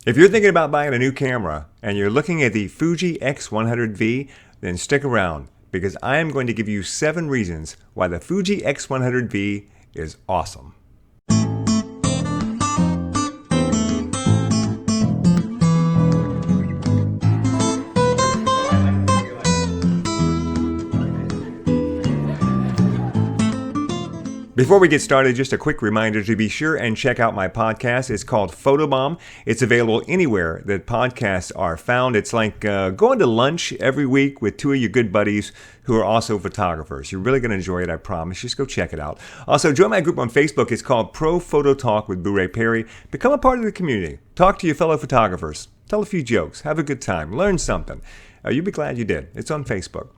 If you're thinking about buying a new camera and you're looking at the Fuji X100v, then stick around because I am going to give you 7 reasons why the Fuji X100v is awesome. Before we get started, just a quick reminder to be sure and check out my podcast. It's called Photobomb. It's available anywhere that podcasts are found. It's like going to lunch every week with 2 of your good buddies who are also photographers. You're really going to enjoy it, I promise. Just go check it out. Also, join my group on Facebook. It's called Pro Photo Talk with Booray Perry. Become a part of the community. Talk to your fellow photographers. Tell a few jokes. Have a good time. Learn something. You'll be glad you did. It's on Facebook.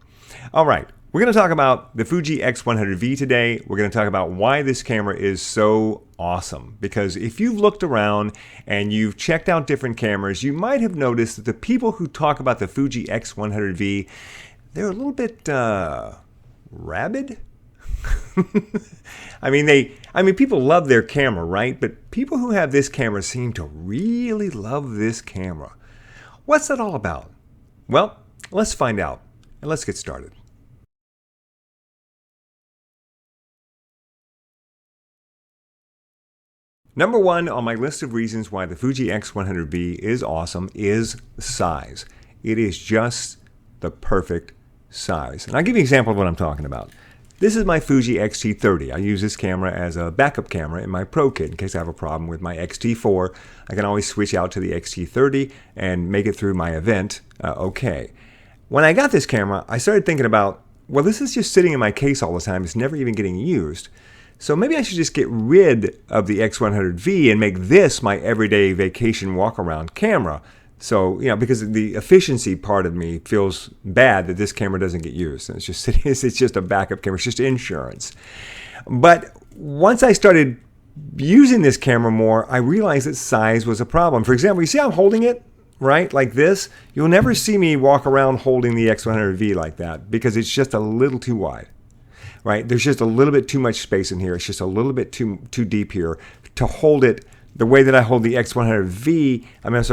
All right. We're going to talk about the Fuji X100v today. We're going to talk about why this camera is so awesome. Because if you've looked around and you've checked out different cameras, you might have noticed that the people who talk about the Fuji X100v, they're a little bit rabid. I mean, people love their camera, right? But people who have this camera seem to really love this camera. What's that all about? Well, let's find out and let's get started. Number 1 on my list of reasons why the Fuji X100v is awesome is size. It is just the perfect size. And I'll give you an example of what I'm talking about. This is my Fuji X-T30. I use this camera as a backup camera in my Pro kit in case I have a problem with my X-T4. I can always switch out to the X-T30 and make it through my event okay. When I got this camera, I started thinking about, well, this is just sitting in my case all the time. It's never even getting used. So maybe I should just get rid of the X100v and make this my everyday vacation walk-around camera. So, because the efficiency part of me feels bad that this camera doesn't get used. And it's just a backup camera. It's just insurance. But once I started using this camera more, I realized that size was a problem. For example, you see how I'm holding it, right? Like this. You'll never see me walk around holding the X100v like that because it's just a little too wide. Right? There's just a little bit too much space in here. It's just a little bit too deep here to hold it the way that I hold the X100v.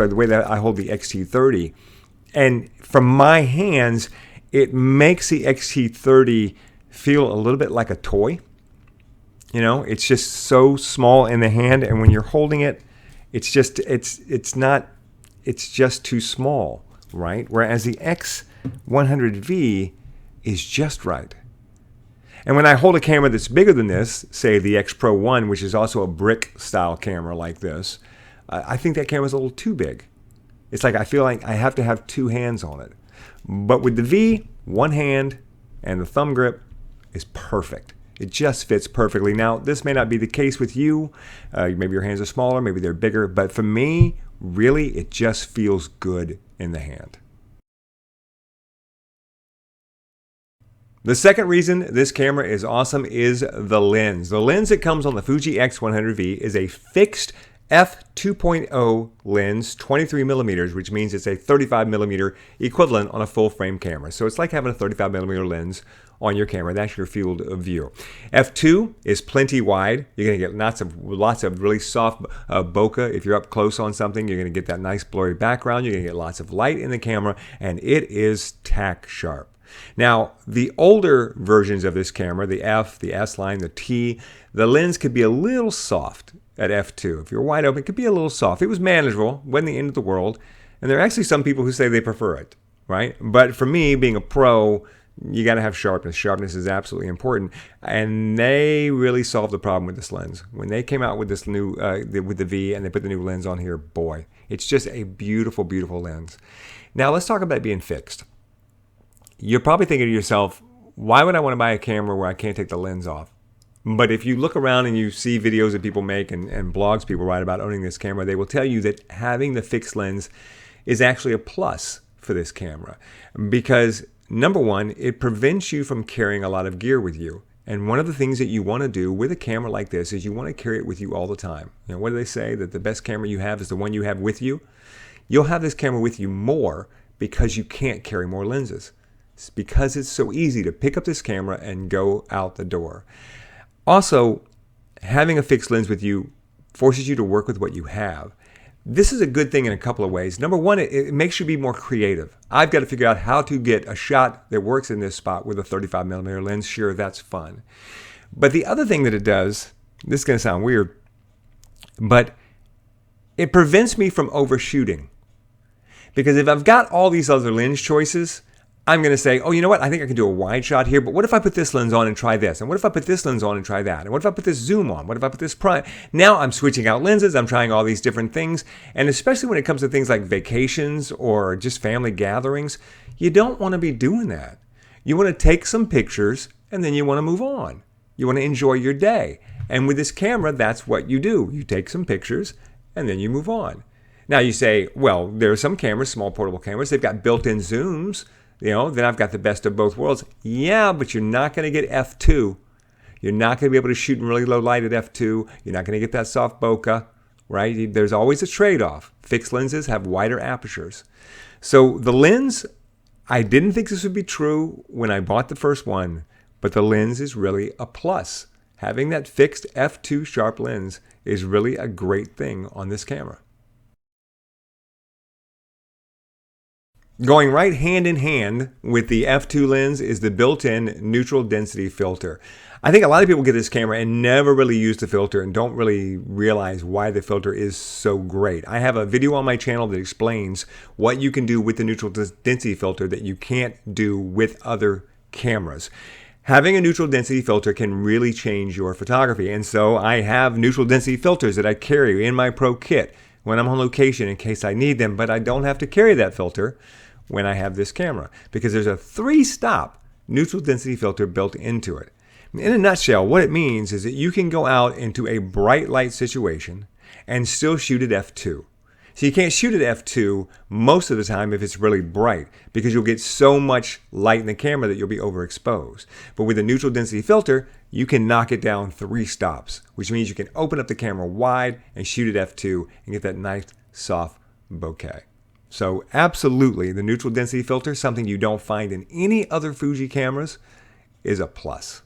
The way that I hold the X-T30. And from my hands, it makes the X-T30 feel a little bit like a toy. It's just so small in the hand, and when you're holding it, it's just too small, right? Whereas the X100v is just right. And when I hold a camera that's bigger than this, say the X Pro 1, which is also a brick style camera like this, I think that camera's a little too big. It's like I feel like I have to have 2 hands on it. But with the V, 1 hand and the thumb grip is perfect. It just fits perfectly. Now, this may not be the case with you. Maybe your hands are smaller, maybe they're bigger. But for me, really, it just feels good in the hand. The second reason this camera is awesome is the lens. The lens that comes on the Fuji X100v is a fixed f2.0 lens, 23 millimeters, which means it's a 35 millimeter equivalent on a full frame camera. So it's like having a 35 millimeter lens on your camera. That's your field of view. F2 is plenty wide. You're going to get lots of really soft bokeh. If you're up close on something, you're going to get that nice blurry background. You're going to get lots of light in the camera, and it is tack sharp. Now, the older versions of this camera, the F, the S line, the T, the lens could be a little soft at F2. If you're wide open, it could be a little soft. It was manageable, wasn't the end of the world. And there are actually some people who say they prefer it, right? But for me, being a pro, you got to have sharpness. Sharpness is absolutely important. And they really solved the problem with this lens. When they came out with this new, with the V, and they put the new lens on here, boy, it's just a beautiful, beautiful lens. Now, let's talk about being fixed. You're probably thinking to yourself, why would I want to buy a camera where I can't take the lens off? But if you look around and you see videos that people make and blogs people write about owning this camera, they will tell you that having the fixed lens is actually a plus for this camera. Because number 1, it prevents you from carrying a lot of gear with you. And one of the things that you want to do with a camera like this is you want to carry it with you all the time. What do they say? That the best camera you have is the one you have with you? You'll have this camera with you more because you can't carry more lenses. It's because it's so easy to pick up this camera and go out the door. Also, having a fixed lens with you forces you to work with what you have. This is a good thing in a couple of ways. Number one, it makes you be more creative. I've got to figure out how to get a shot that works in this spot with a 35mm lens. Sure, that's fun. But the other thing that it does, this is going to sound weird, but it prevents me from overshooting. Because if I've got all these other lens choices, I'm going to say, oh, you know what? I think I can do a wide shot here, but what if I put this lens on and try this? And what if I put this lens on and try that? And what if I put this zoom on? What if I put this prime? Now I'm switching out lenses. I'm trying all these different things. And especially when it comes to things like vacations or just family gatherings, you don't want to be doing that. You want to take some pictures and then you want to move on. You want to enjoy your day. And with this camera, that's what you do. You take some pictures and then you move on. Now you say, well, there are some cameras, small portable cameras, they've got built-in zooms. Then I've got the best of both worlds. Yeah, but you're not going to get f2. You're not going to be able to shoot in really low light at f2. You're not going to get that soft bokeh, right? There's always a trade-off. Fixed lenses have wider apertures. So the lens, I didn't think this would be true when I bought the first one, but the lens is really a plus. Having that fixed f2 sharp lens is really a great thing on this camera. Going right hand in hand with the f2 lens is the built-in neutral density filter. I think a lot of people get this camera and never really use the filter and don't really realize why the filter is so great. I have a video on my channel that explains what you can do with the neutral density filter that you can't do with other cameras. Having a neutral density filter can really change your photography, and so I have neutral density filters that I carry in my Pro kit when I'm on location in case I need them, but I don't have to carry that filter when I have this camera because there's a 3-stop neutral density filter built into it. In a nutshell, what it means is that you can go out into a bright light situation and still shoot at f2. So you can't shoot at f2 most of the time if it's really bright because you'll get so much light in the camera that you'll be overexposed. But with a neutral density filter, you can knock it down 3 stops, which means you can open up the camera wide and shoot at f2 and get that nice soft bokeh. So absolutely, the neutral density filter, something you don't find in any other Fuji cameras, is a plus.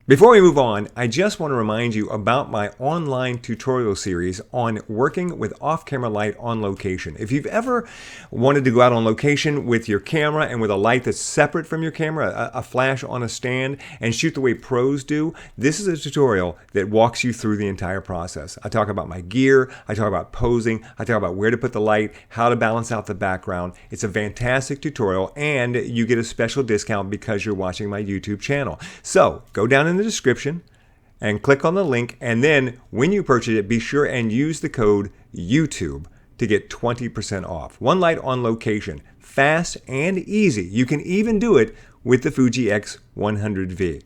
Before we move on, I just want to remind you about my online tutorial series on working with off-camera light on location. If you've ever wanted to go out on location with your camera and with a light that's separate from your camera, a flash on a stand, and shoot the way pros do, this is a tutorial that walks you through the entire process. I talk about my gear, I talk about posing, I talk about where to put the light, how to balance out the background. It's a fantastic tutorial, and you get a special discount because you're watching my YouTube channel. So go down in the description and click on the link, and then when you purchase it, be sure and use the code YouTube to get 20% off. One light on location, fast and easy. You can even do it with the Fuji X100v.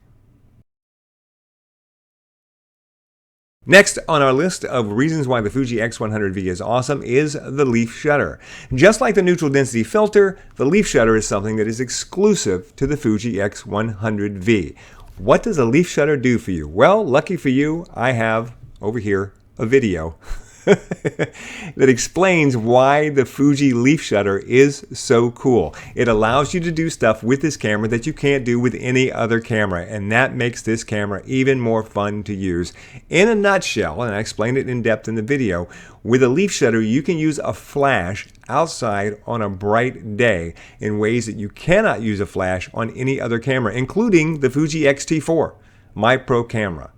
Next on our list of reasons why the Fuji X100v is awesome is the leaf shutter. Just like the neutral density filter, the leaf shutter is something that is exclusive to the Fuji X100v. What does a leaf shutter do for you? Well, lucky for you, I have over here a video that explains why the Fuji leaf shutter is so cool. It allows you to do stuff with this camera that you can't do with any other camera, and that makes this camera even more fun to use. In a nutshell, and I explained it in depth in the video, with a leaf shutter you can use a flash outside on a bright day in ways that you cannot use a flash on any other camera, including the Fuji X-T4, my pro camera,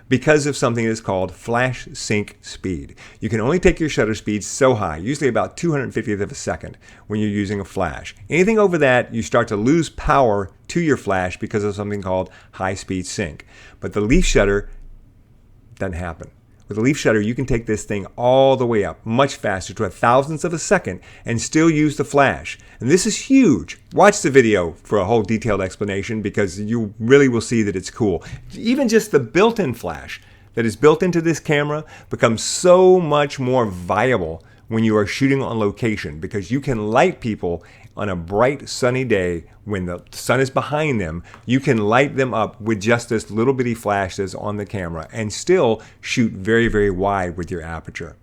because of something that's called flash sync speed. You can only take your shutter speed so high, usually about 250th of a second when you're using a flash. Anything over that, you start to lose power to your flash because of something called high speed sync. But the leaf shutter doesn't happen. With a leaf shutter, you can take this thing all the way up, much faster, to 1,000th of a second, and still use the flash. And this is huge. Watch the video for a whole detailed explanation because you really will see that it's cool. Even just the built-in flash that is built into this camera becomes so much more viable when you are shooting on location because you can light people on a bright sunny day when the sun is behind them. You can light them up with just this little bitty flash that's on the camera and still shoot very, very wide with your aperture.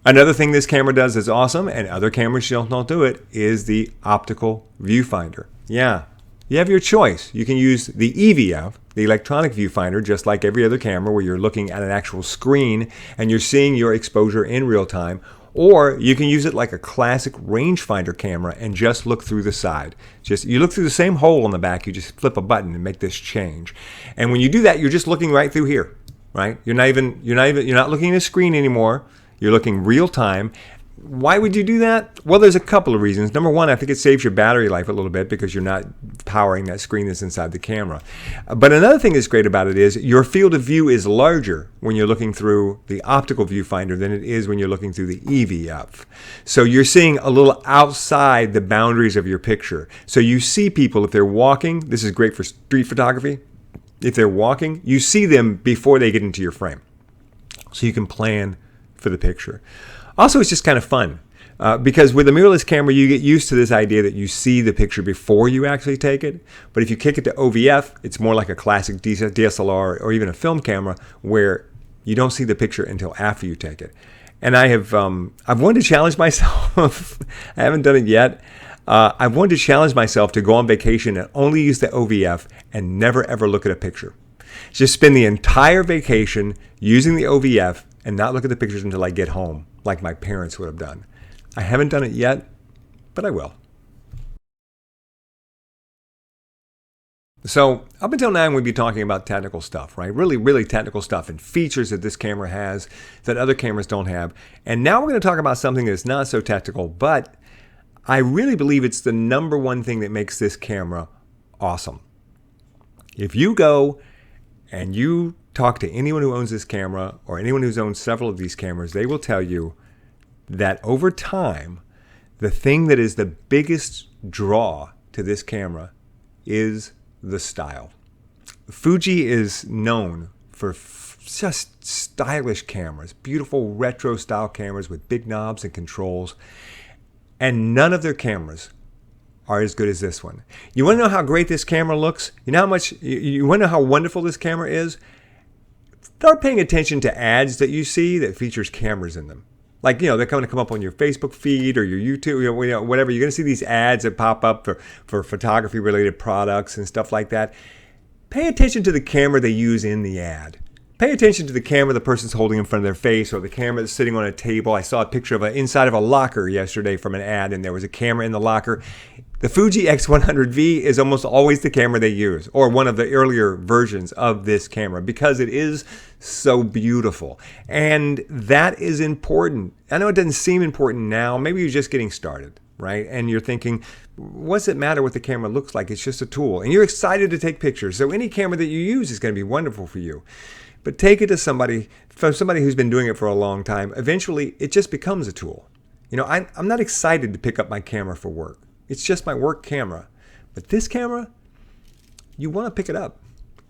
Another thing this camera does is awesome, and other cameras don't do it, is the Optical Viewfinder. Yeah, you have your choice. You can use the EVF, the electronic viewfinder, just like every other camera where you're looking at an actual screen and you're seeing your exposure in real time. Or you can use it like a classic rangefinder camera and just look through the side. You look through the same hole on the back, you just flip a button and make this change. And when you do that, you're just looking right through here, right? You're not looking at a screen anymore. You're looking real time. Why would you do that? Well, there's a couple of reasons. Number one, I think it saves your battery life a little bit because you're not powering that screen that's inside the camera. But another thing that's great about it is your field of view is larger when you're looking through the optical viewfinder than it is when you're looking through the EVF. So you're seeing a little outside the boundaries of your picture. So you see people, if they're walking, this is great for street photography. If they're walking, you see them before they get into your frame. So you can plan for the picture. Also, it's just kind of fun because with a mirrorless camera, you get used to this idea that you see the picture before you actually take it. But if you kick it to OVF, it's more like a classic DSLR or even a film camera where you don't see the picture until after you take it. And I've wanted to challenge myself. I haven't done it yet. I've wanted to challenge myself to go on vacation and only use the OVF and never ever look at a picture. Just spend the entire vacation using the OVF and not look at the pictures until I get home, like my parents would have done. I haven't done it yet, but I will. So up until now, we'd be talking about technical stuff, right? Really, really technical stuff and features that this camera has that other cameras don't have. And now we're going to talk about something that's not so technical, but I really believe it's the number one thing that makes this camera awesome. If you go and you talk to anyone who owns this camera or anyone who's owned several of these cameras, they will tell you that over time, the thing that is the biggest draw to this camera is the style. Fuji is known for just stylish cameras, beautiful retro style cameras with big knobs and controls, and none of their cameras are as good as this one. You want to know how great this camera looks? You know how much, you want to know how wonderful this camera is? Start paying attention to ads that you see that features cameras in them. Like, they're going to come up on your Facebook feed or your YouTube, whatever. You're going to see these ads that pop up for photography-related products and stuff like that. Pay attention to the camera they use in the ad. Pay attention to the camera the person's holding in front of their face or the camera that's sitting on a table. I saw a picture of inside of a locker yesterday from an ad, and there was a camera in the locker. The Fuji X100v is almost always the camera they use, or one of the earlier versions of this camera, because it is so beautiful. And that is important. I know it doesn't seem important now. Maybe you're just getting started, right? And you're thinking, what's it matter what the camera looks like? It's just a tool. And you're excited to take pictures. So any camera that you use is going to be wonderful for you. But take it to somebody who's been doing it for a long time. Eventually, it just becomes a tool. I'm not excited to pick up my camera for work. It's just my work camera. But this camera, you want to pick it up.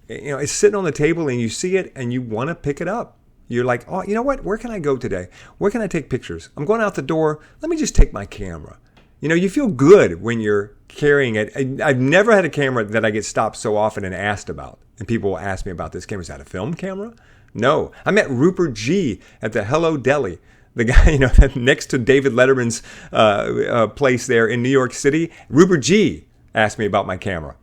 It's sitting on the table and you see it and you want to pick it up. You're like, oh, you know what? Where can I go today? Where can I take pictures? I'm going out the door. Let me just take my camera. You feel good when you're carrying it. I've never had a camera that I get stopped so often and asked about. And people will ask me about this camera. Is that a film camera? No. I met Rupert G. at the Hello Deli. The guy, next to David Letterman's place there in New York City. Rupert G. asked me about my camera.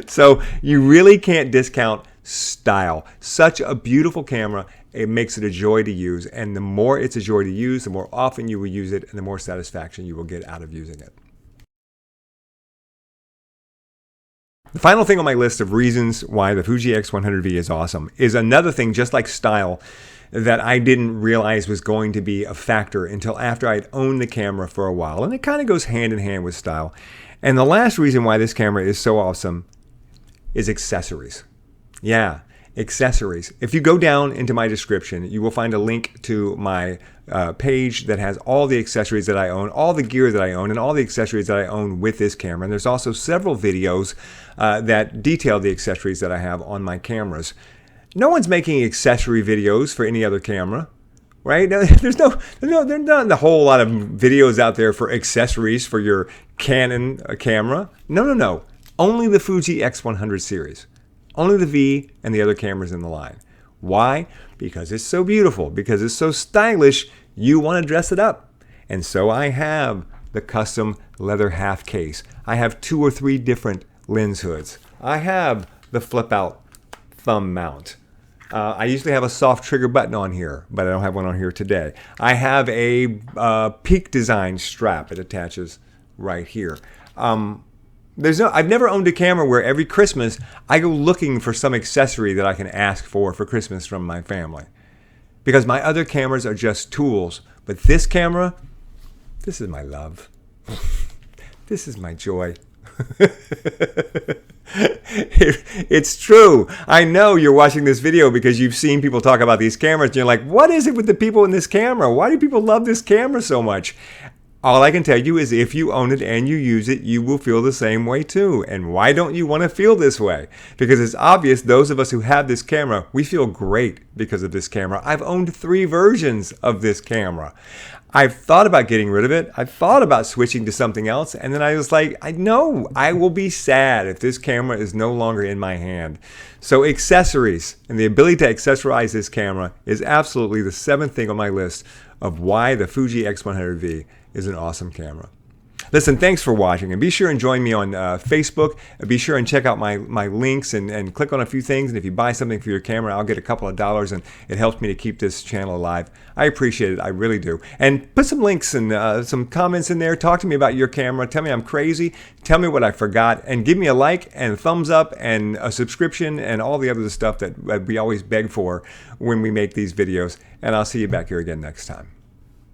So you really can't discount style. Such a beautiful camera. It makes it a joy to use. And the more it's a joy to use, the more often you will use it and the more satisfaction you will get out of using it. The final thing on my list of reasons why the Fuji X100v is awesome is another thing, just like style, that I didn't realize was going to be a factor until after I'd owned the camera for a while. And it kind of goes hand in hand with style. And the last reason why this camera is so awesome is accessories. Yeah, accessories. If you go down into my description, you will find a link to my page that has all the accessories that I own, all the gear that I own, and all the accessories that I own with this camera. And there's also several videos that detail the accessories that I have on my cameras. No one's making accessory videos for any other camera, right? There's not a whole lot of videos out there for accessories for your Canon camera. No. Only the Fuji X100 series. Only the V and the other cameras in the line. Why? Because it's so beautiful. Because it's so stylish, you want to dress it up. And so I have the custom leather half case. I have 2 or 3 different lens hoods. I have the flip out thumb mount. I usually have a soft trigger button on here, but I don't have one on here today. I have a Peak Design strap. It attaches right here. I've never owned a camera where every Christmas I go looking for some accessory that I can ask for Christmas from my family. Because my other cameras are just tools. But this camera, this is my love. This is my joy. It's true. I know you're watching this video because you've seen people talk about these cameras and you're like, what is it with the people in this camera? Why do people love this camera so much? All I can tell you is if you own it and you use it, you will feel the same way too. And why don't you want to feel this way? Because it's obvious those of us who have this camera, we feel great because of this camera. I've owned 3 versions of this camera. I've thought about getting rid of it. I've thought about switching to something else. And then I was like, I know I will be sad if this camera is no longer in my hand. So accessories and the ability to accessorize this camera is absolutely the 7th thing on my list of why the Fuji X100v is an awesome camera. Listen, thanks for watching, and be sure and join me on Facebook. Be sure and check out my links and click on a few things, and if you buy something for your camera, I'll get a couple of dollars, and it helps me to keep this channel alive. I appreciate it. I really do. And put some links and some comments in there. Talk to me about your camera. Tell me I'm crazy. Tell me what I forgot, and give me a like and a thumbs up and a subscription and all the other stuff that we always beg for when we make these videos. And I'll see you back here again next time.